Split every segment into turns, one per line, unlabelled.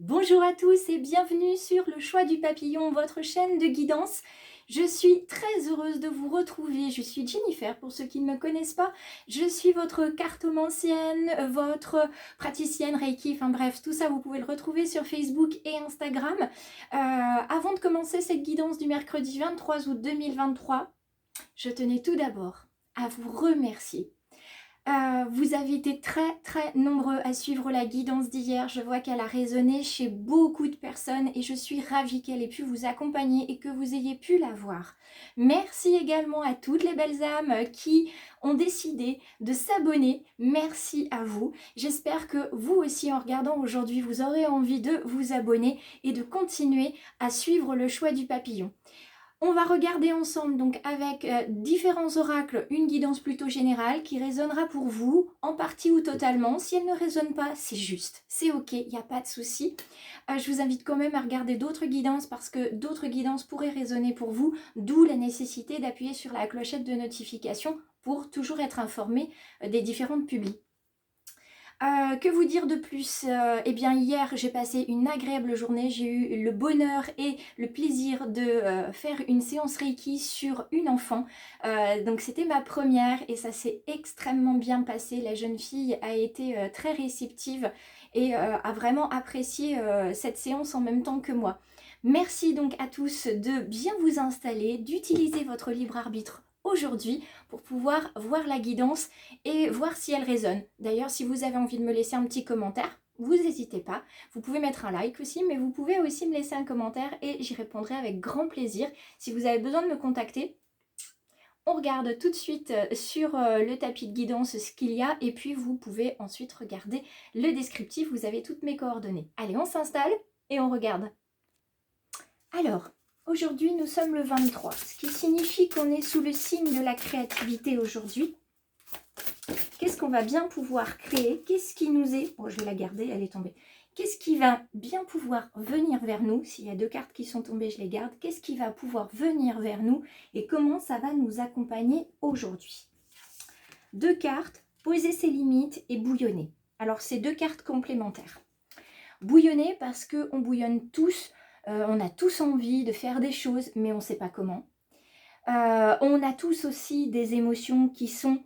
Bonjour à tous et bienvenue sur Le Choix du Papillon, votre chaîne de guidance. Je suis très heureuse de vous retrouver. Je suis Jennifer, pour ceux qui ne me connaissent pas. Je suis votre cartomancienne, votre praticienne Reiki, enfin bref, tout ça vous pouvez le retrouver sur Facebook et Instagram. Avant de commencer cette guidance du mercredi 23 août 2023, je tenais tout d'abord à vous remercier. Vous avez été très nombreux à suivre la guidance d'hier. Je vois qu'elle a résonné chez beaucoup de personnes et je suis ravie qu'elle ait pu vous accompagner et que vous ayez pu la voir. Merci également à toutes les belles âmes qui ont décidé de s'abonner. Merci à vous. J'espère que vous aussi, en regardant aujourd'hui, vous aurez envie de vous abonner et de continuer à suivre le choix du papillon. On va regarder ensemble donc avec différents oracles une guidance plutôt générale qui résonnera pour vous en partie ou totalement. Si elle ne résonne pas, c'est juste, c'est ok, il n'y a pas de souci. Je vous invite quand même à regarder d'autres guidances parce que d'autres guidances pourraient résonner pour vous, d'où la nécessité d'appuyer sur la clochette de notification pour toujours être informé des différentes publis. Que vous dire de plus? Eh bien hier j'ai passé une agréable journée, j'ai eu le bonheur et le plaisir de faire une séance Reiki sur une enfant. Donc c'était ma première et ça s'est extrêmement bien passé. La jeune fille a été très réceptive et a vraiment apprécié cette séance en même temps que moi. Merci donc à tous de bien vous installer, d'utiliser votre libre arbitre aujourd'hui pour pouvoir voir la guidance et voir si elle résonne. D'ailleurs, si vous avez envie de me laisser un petit commentaire, vous n'hésitez pas. Vous pouvez mettre un like aussi, mais vous pouvez aussi me laisser un commentaire et j'y répondrai avec grand plaisir. Si vous avez besoin de me contacter, on regarde tout de suite sur le tapis de guidance ce qu'il y a et puis vous pouvez ensuite regarder le descriptif. Vous avez toutes mes coordonnées. Allez, on s'installe et on regarde. Alors, aujourd'hui, nous sommes le 23, ce qui signifie qu'on est sous le signe de la créativité aujourd'hui. Qu'est-ce qu'on va bien pouvoir créer? Qu'est-ce qui nous est... Bon, je vais la garder, elle est tombée. Qu'est-ce qui va bien pouvoir venir vers nous? S'il y a deux cartes qui sont tombées, je les garde. Qu'est-ce qui va pouvoir venir vers nous? Et comment ça va nous accompagner aujourd'hui? Deux cartes, poser ses limites et bouillonner. Alors, c'est deux cartes complémentaires. Bouillonner parce qu'on bouillonne tous, on a tous envie de faire des choses, mais on ne sait pas comment. On a tous aussi des émotions qui sont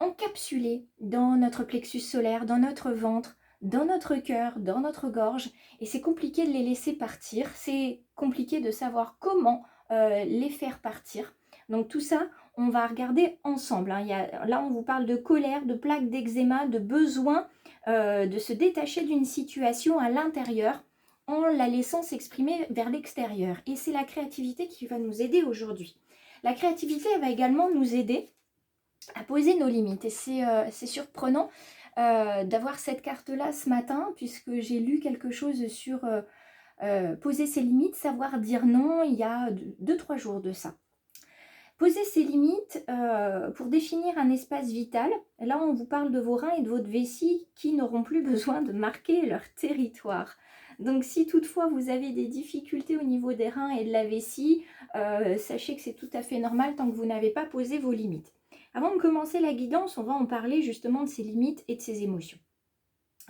encapsulées dans notre plexus solaire, dans notre ventre, dans notre cœur, dans notre gorge. Et c'est compliqué de les laisser partir. C'est compliqué de savoir comment les faire partir. Donc tout ça, on va regarder ensemble. Là, on vous parle de colère, de plaques d'eczéma, de besoin de se détacher d'une situation à l'intérieur en la laissant s'exprimer vers l'extérieur. Et c'est la créativité qui va nous aider aujourd'hui. La créativité, elle va également nous aider à poser nos limites. Et c'est surprenant d'avoir cette carte-là ce matin, puisque j'ai lu quelque chose sur poser ses limites, savoir dire non, il y a 2-3 jours de ça. Poser ses limites pour définir un espace vital. Là, on vous parle de vos reins et de votre vessie qui n'auront plus besoin de marquer leur territoire. Donc, si toutefois vous avez des difficultés au niveau des reins et de la vessie, sachez que c'est tout à fait normal tant que vous n'avez pas posé vos limites. Avant de commencer la guidance, on va en parler justement de ces limites et de ces émotions.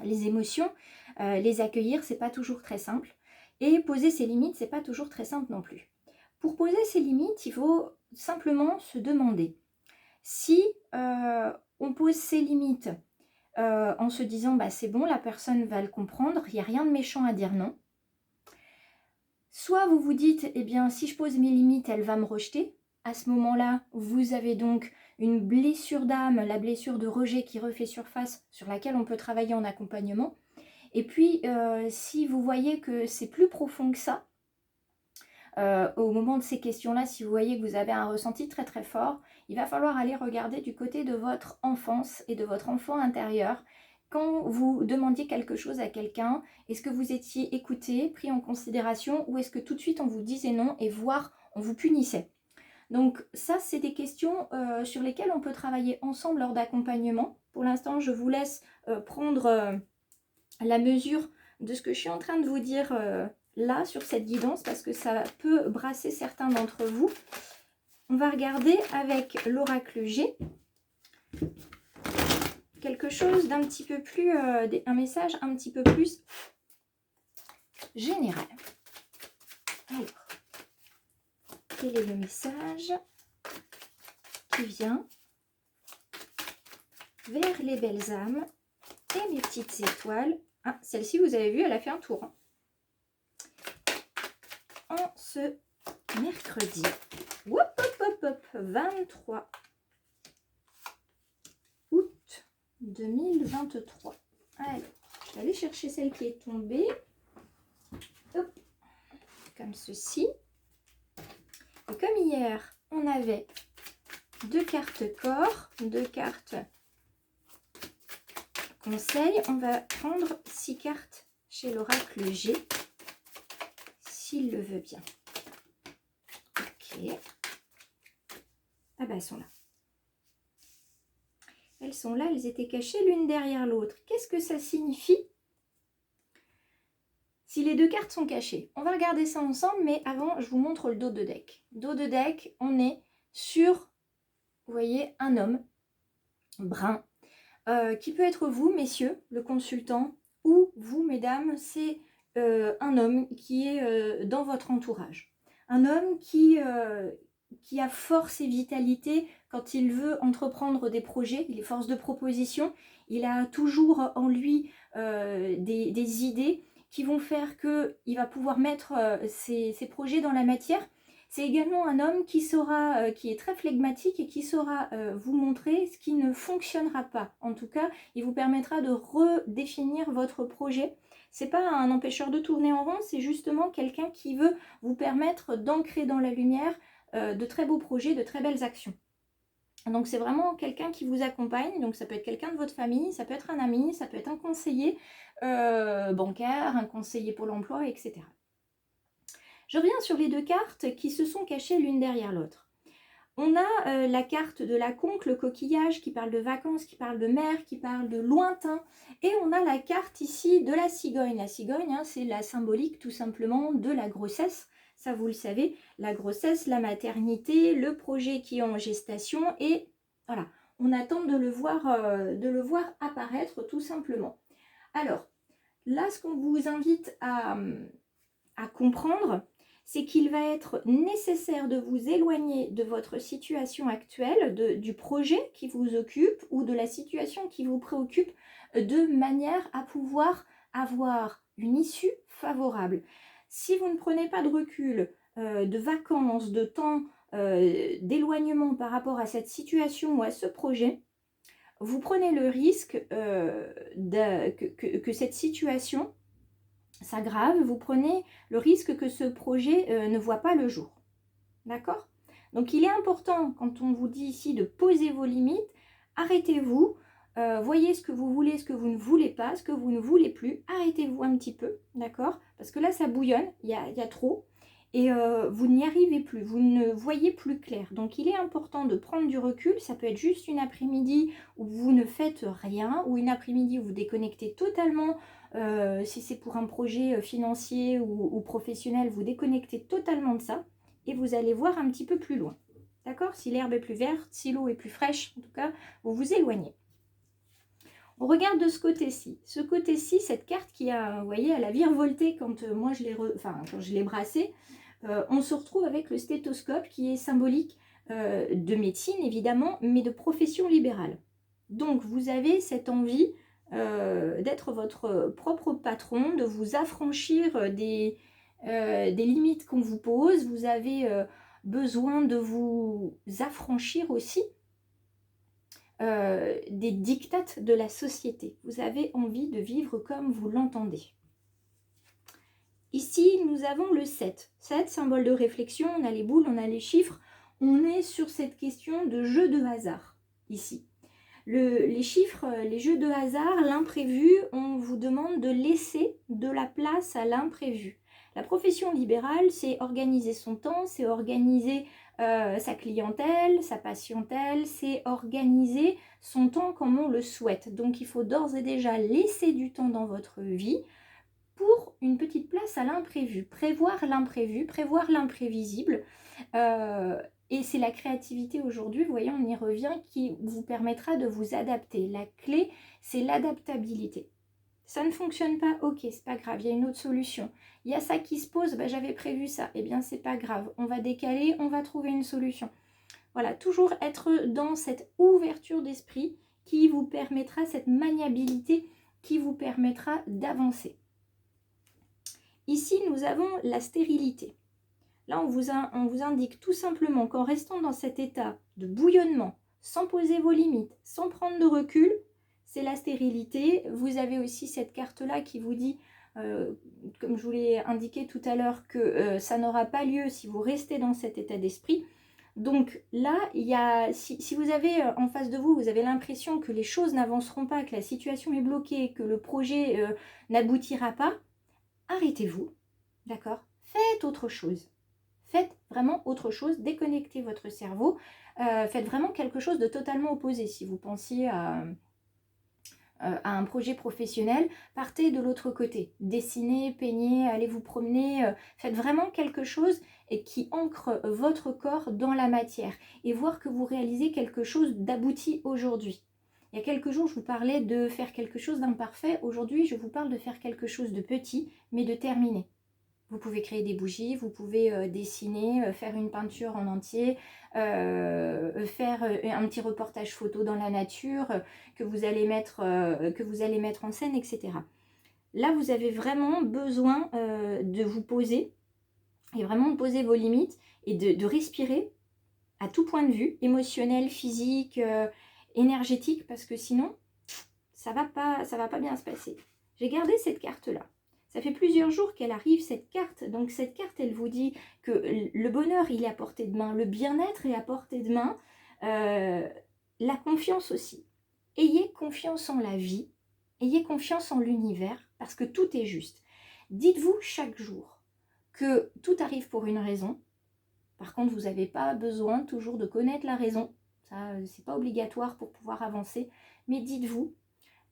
Les émotions, les accueillir, c'est pas toujours très simple. Et poser ses limites, c'est pas toujours très simple non plus. Pour poser ses limites, il faut simplement se demander si on pose ses limites en se disant bah, c'est bon, la personne va le comprendre, il n'y a rien de méchant à dire non. Soit vous vous dites, eh bien, si je pose mes limites, elle va me rejeter. À ce moment-là, vous avez donc une blessure d'âme, la blessure de rejet qui refait surface, sur laquelle on peut travailler en accompagnement. Et puis, si vous voyez que c'est plus profond que ça, au moment de ces questions-là, si vous voyez que vous avez un ressenti très fort, il va falloir aller regarder du côté de votre enfance et de votre enfant intérieur. Quand vous demandiez quelque chose à quelqu'un, est-ce que vous étiez écouté, pris en considération, ou est-ce que tout de suite on vous disait non et voire on vous punissait? Donc ça, c'est des questions sur lesquelles on peut travailler ensemble lors d'accompagnement. Pour l'instant, je vous laisse prendre la mesure de ce que je suis en train de vous dire là sur cette guidance parce que ça peut brasser certains d'entre vous. On va regarder avec l'oracle G quelque chose d'un petit peu plus, un message un petit peu plus général. Alors, quel est le message qui vient vers les belles âmes et mes petites étoiles? Ah, celle-ci, vous avez vu, elle a fait un tour. Hein. En ce mercredi, hop, hop, hop, hop, 23 août 2023. Alors, je vais aller chercher celle qui est tombée. Hop, comme ceci. Et comme hier, on avait 2 cartes corps, 2 cartes conseil, on va prendre 6 cartes chez l'oracle G, s'il le veut bien. Ok. Ah bah elles sont là. Elles sont là, elles étaient cachées l'une derrière l'autre. Qu'est-ce que ça signifie si les 2 cartes sont cachées? On va regarder ça ensemble, mais avant, je vous montre le dos de deck. Dos de deck, on est sur, vous voyez, un homme brun, qui peut être vous, messieurs, le consultant, ou vous, mesdames, c'est un homme qui est dans votre entourage. Un homme qui a force et vitalité quand il veut entreprendre des projets, il est force de proposition, il a toujours en lui des idées qui vont faire qu'il va pouvoir mettre ses projets dans la matière. C'est également un homme qui saura, qui est très flegmatique et qui saura vous montrer ce qui ne fonctionnera pas. En tout cas, il vous permettra de redéfinir votre projet. C'est pas un empêcheur de tourner en rond, c'est justement quelqu'un qui veut vous permettre d'ancrer dans la lumière de très beaux projets, de très belles actions. Donc c'est vraiment quelqu'un qui vous accompagne, donc ça peut être quelqu'un de votre famille, ça peut être un ami, ça peut être un conseiller bancaire, un conseiller Pôle emploi, etc. Je reviens sur les 2 cartes qui se sont cachées l'une derrière l'autre. On a la carte de la conque, le coquillage, qui parle de vacances, qui parle de mer, qui parle de lointain. Et on a la carte ici de la cigogne. La cigogne, hein, c'est la symbolique tout simplement de la grossesse. Ça, vous le savez, la grossesse, la maternité, le projet qui est en gestation. Et voilà, on attend de le voir apparaître tout simplement. Alors, là, ce qu'on vous invite à comprendre, c'est qu'il va être nécessaire de vous éloigner de votre situation actuelle, du projet qui vous occupe ou de la situation qui vous préoccupe, de manière à pouvoir avoir une issue favorable. Si vous ne prenez pas de recul, de vacances, de temps, d'éloignement par rapport à cette situation ou à ce projet, vous prenez le risque que cette situation s'aggrave, vous prenez le risque que ce projet ne voit pas le jour. D'accord? Donc il est important, quand on vous dit ici de poser vos limites, arrêtez-vous, voyez ce que vous voulez, ce que vous ne voulez pas, ce que vous ne voulez plus, arrêtez-vous un petit peu, d'accord? Parce que là ça bouillonne, il y a trop, et vous n'y arrivez plus, vous ne voyez plus clair. Donc il est important de prendre du recul, ça peut être juste une après-midi où vous ne faites rien, ou une après-midi où vous déconnectez totalement. Si c'est pour un projet financier ou professionnel, vous déconnectez totalement de ça et vous allez voir un petit peu plus loin. D'accord? Si l'herbe est plus verte, si l'eau est plus fraîche, en tout cas, vous vous éloignez. On regarde de ce côté-ci. Ce côté-ci, cette carte qui a, vous voyez, elle a virevolté quand moi quand je l'ai brassée. On se retrouve avec le stéthoscope qui est symbolique de médecine, évidemment, mais de profession libérale. Donc, vous avez cette envie d'être votre propre patron, de vous affranchir des limites qu'on vous pose. Vous avez besoin de vous affranchir aussi des dictates de la société. Vous avez envie de vivre comme vous l'entendez. Ici, nous avons le 7. 7, symbole de réflexion, on a les boules, on a les chiffres. On est sur cette question de jeu de hasard, ici. Les chiffres, les jeux de hasard, l'imprévu, on vous demande de laisser de la place à l'imprévu. La profession libérale, c'est organiser son temps, c'est organiser sa clientèle, sa patientèle, c'est organiser son temps comme on le souhaite. Donc il faut d'ores et déjà laisser du temps dans votre vie pour une petite place à l'imprévu. Prévoir l'imprévisible. Et c'est la créativité aujourd'hui, vous voyez, on y revient, qui vous permettra de vous adapter. La clé, c'est l'adaptabilité. Ça ne fonctionne pas, ok, c'est pas grave, il y a une autre solution. Il y a ça qui se pose, bah, j'avais prévu ça, eh bien c'est pas grave, on va décaler, on va trouver une solution. Voilà, toujours être dans cette ouverture d'esprit qui vous permettra, cette maniabilité qui vous permettra d'avancer. Ici, nous avons la stérilité. Là, on vous indique tout simplement qu'en restant dans cet état de bouillonnement, sans poser vos limites, sans prendre de recul, c'est la stérilité. Vous avez aussi cette carte-là qui vous dit, comme je vous l'ai indiqué tout à l'heure, que ça n'aura pas lieu si vous restez dans cet état d'esprit. Donc là, si vous avez en face de vous, vous avez l'impression que les choses n'avanceront pas, que la situation est bloquée, que le projet n'aboutira pas, arrêtez-vous, d'accord? Faites autre chose. Faites vraiment autre chose, déconnectez votre cerveau, faites vraiment quelque chose de totalement opposé. Si vous pensiez à un projet professionnel, partez de l'autre côté. Dessinez, peignez, allez vous promener, faites vraiment quelque chose et qui ancre votre corps dans la matière et voir que vous réalisez quelque chose d'abouti aujourd'hui. Il y a quelques jours, je vous parlais de faire quelque chose d'imparfait. Aujourd'hui, je vous parle de faire quelque chose de petit, mais de terminé. Vous pouvez créer des bougies, vous pouvez dessiner, faire une peinture en entier, faire un petit reportage photo dans la nature que vous allez mettre en scène, etc. Là, vous avez vraiment besoin de vous poser et vraiment de poser vos limites et de respirer à tout point de vue, émotionnel, physique, énergétique, parce que sinon, ça va pas bien se passer. J'ai gardé cette carte-là. Ça fait plusieurs jours qu'elle arrive, cette carte. Donc cette carte, elle vous dit que le bonheur, il est à portée de main. Le bien-être est à portée de main. La confiance aussi. Ayez confiance en la vie. Ayez confiance en l'univers, parce que tout est juste. Dites-vous chaque jour que tout arrive pour une raison. Par contre, vous n'avez pas besoin toujours de connaître la raison. Ça, c'est pas obligatoire pour pouvoir avancer. Mais dites-vous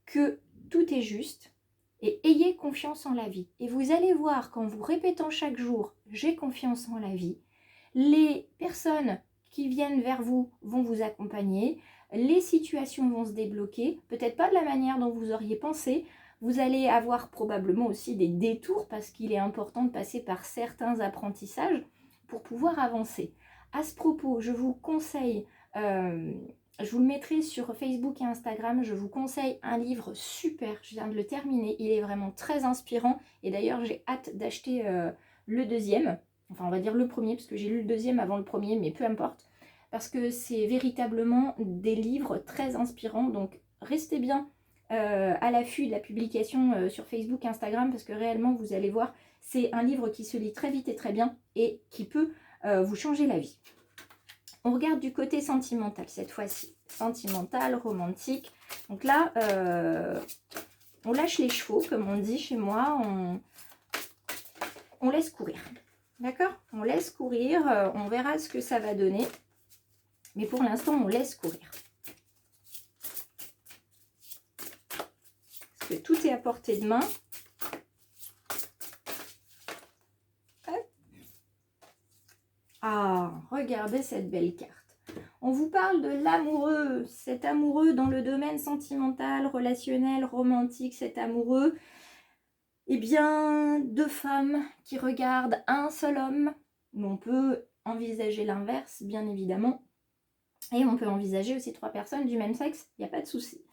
que tout est juste. Et ayez confiance en la vie. Et vous allez voir qu'en vous répétant chaque jour « j'ai confiance en la vie », les personnes qui viennent vers vous vont vous accompagner, les situations vont se débloquer, peut-être pas de la manière dont vous auriez pensé. Vous allez avoir probablement aussi des détours parce qu'il est important de passer par certains apprentissages pour pouvoir avancer. À ce propos, je vous conseille... je vous le mettrai sur Facebook et Instagram. Je vous conseille un livre super. Je viens de le terminer. Il est vraiment très inspirant. Et d'ailleurs, j'ai hâte d'acheter le deuxième. Enfin, on va dire le premier, parce que j'ai lu le deuxième avant le premier, mais peu importe. Parce que c'est véritablement des livres très inspirants. Donc, restez bien à l'affût de la publication sur Facebook et Instagram, parce que réellement, vous allez voir, c'est un livre qui se lit très vite et très bien et qui peut vous changer la vie. On regarde du côté sentimental cette fois-ci. Sentimental, romantique. Donc là, on lâche les chevaux, comme on dit chez moi. On laisse courir. D'accord? On laisse courir. On verra ce que ça va donner. Mais pour l'instant, on laisse courir. Parce que tout est à portée de main. Ah, regardez cette belle carte. On vous parle de l'amoureux, cet amoureux dans le domaine sentimental, relationnel, romantique, cet amoureux. Eh bien, deux femmes qui regardent un seul homme. On peut envisager l'inverse, bien évidemment. Et on peut envisager aussi trois personnes du même sexe, il n'y a pas de souci.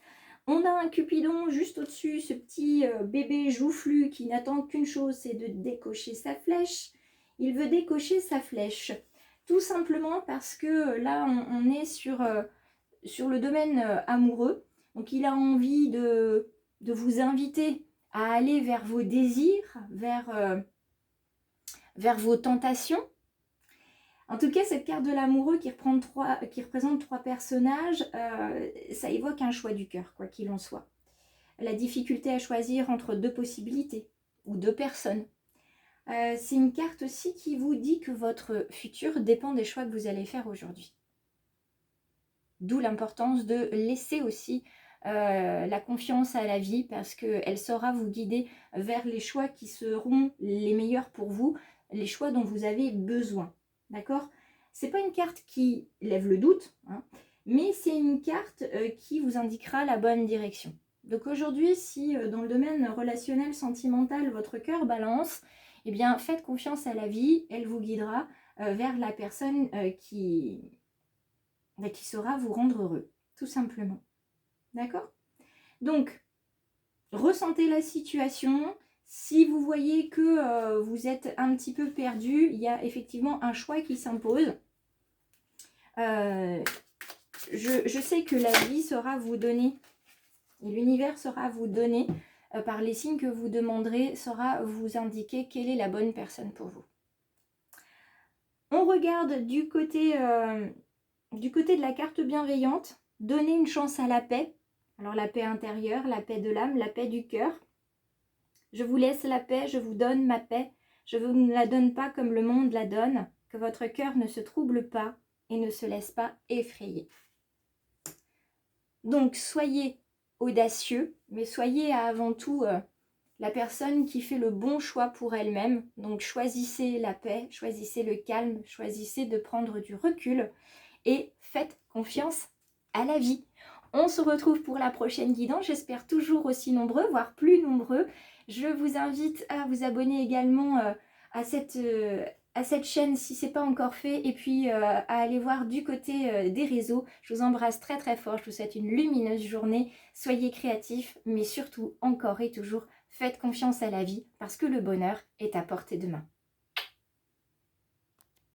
On a un Cupidon juste au-dessus, ce petit bébé joufflu qui n'attend qu'une chose, c'est de décocher sa flèche. Il veut décocher sa flèche. Tout simplement parce que là, on est sur le domaine amoureux. Donc, il a envie de vous inviter à aller vers vos désirs, vers vos tentations. En tout cas, cette carte de l'amoureux qui représente trois personnages, ça évoque un choix du cœur, quoi qu'il en soit. La difficulté à choisir entre deux possibilités ou deux personnes. C'est une carte aussi qui vous dit que votre futur dépend des choix que vous allez faire aujourd'hui. D'où l'importance de laisser aussi la confiance à la vie, parce qu'elle saura vous guider vers les choix qui seront les meilleurs pour vous, les choix dont vous avez besoin. D'accord? C'est pas une carte qui lève le doute, hein, mais c'est une carte qui vous indiquera la bonne direction. Donc aujourd'hui, si dans le domaine relationnel, sentimental, votre cœur balance, eh bien faites confiance à la vie, elle vous guidera vers la personne qui saura vous rendre heureux, tout simplement. D'accord? Donc, ressentez la situation. Si vous voyez que vous êtes un petit peu perdu, il y a effectivement un choix qui s'impose. Je sais que la vie saura vous donner, et l'univers saura vous donner, par les signes que vous demanderez, saura vous indiquer quelle est la bonne personne pour vous. On regarde du côté de la carte bienveillante, donner une chance à la paix. Alors la paix intérieure, la paix de l'âme, la paix du cœur. Je vous laisse la paix, je vous donne ma paix. Je ne vous la donne pas comme le monde la donne. Que votre cœur ne se trouble pas et ne se laisse pas effrayer. Donc soyez audacieux, mais soyez avant tout la personne qui fait le bon choix pour elle-même. Donc choisissez la paix, choisissez le calme, choisissez de prendre du recul et faites confiance à la vie. On se retrouve pour la prochaine guidance, j'espère toujours aussi nombreux, voire plus nombreux. Je vous invite à vous abonner également à cette chaîne si ce n'est pas encore fait, et puis à aller voir du côté des réseaux. Je vous embrasse très très fort, je vous souhaite une lumineuse journée. Soyez créatifs, mais surtout, encore et toujours, faites confiance à la vie parce que le bonheur est à portée de main.